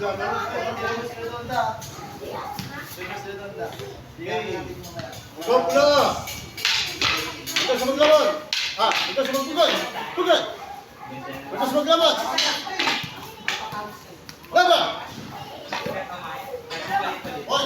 Go, pula! Ito sa maglaban! Ha? Ito sa magpugay! Pugay! Ito sa maglaban! Laban! Hoy!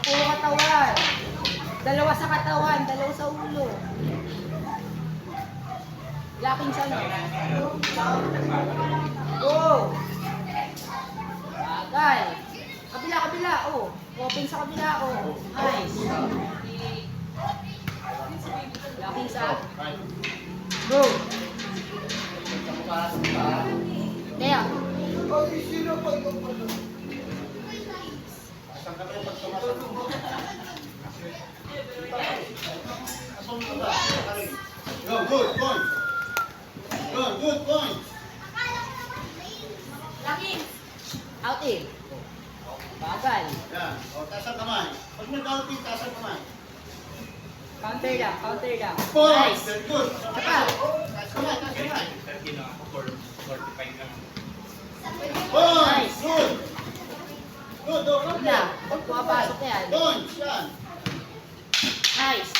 Puro katawan. Dalawa sa katawan, dalawa sa ulo. Laking sa ano. Go! Bagay. Kabila, kabila, oh. Open sa kabila, oh. Nice. Laking sa. Go! Kaya. Go, good point. Good point. Out in. Bagal. Yan. O, taas ang kamay. Pag nag-outing, taas ang kamay. Counter lang, counter lang. Point. Nice. Very good. Saka. Taas kamay, taas kamay. Point. Nice. Good. Good, oh, Huwag na. Huwag pumapasok na yan. Point. Yan. Nice.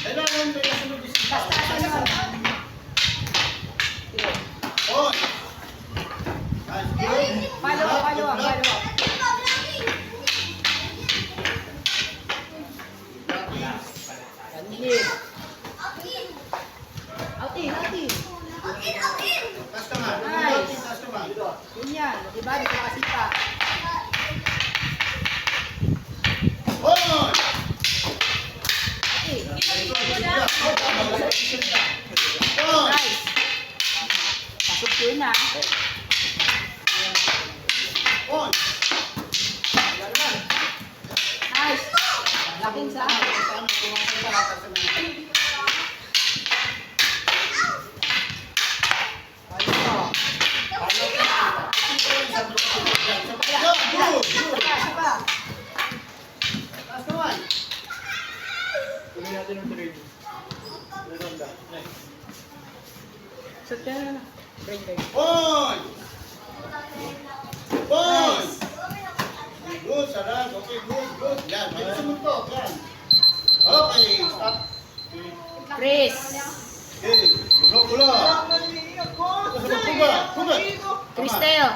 Kailangan may nasunod yung Basta ka nun. Point. Nice. Good. Follow up, follow up, follow up. Kanilip. Out in, out in. Taas kamay. Nice. Taas kamay. Yun yan. Diba? Di ko kasi pa. Point. Okay. Point. Nice. Pasok yun na. Point. Nice. Laking sa. Shoot ka na. Break, break. Point! Point! Good, sarang. Okay, good, good. Yan, dito sa mundo. Yan. Okay, stop. Chris. Okay, gulo-gulo. Dito sa magpuga. Puga. Cristeo.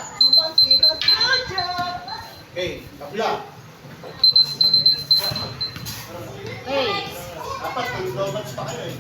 Okay, kabila. Hey. Dapat, pang-lobats pa kayo eh.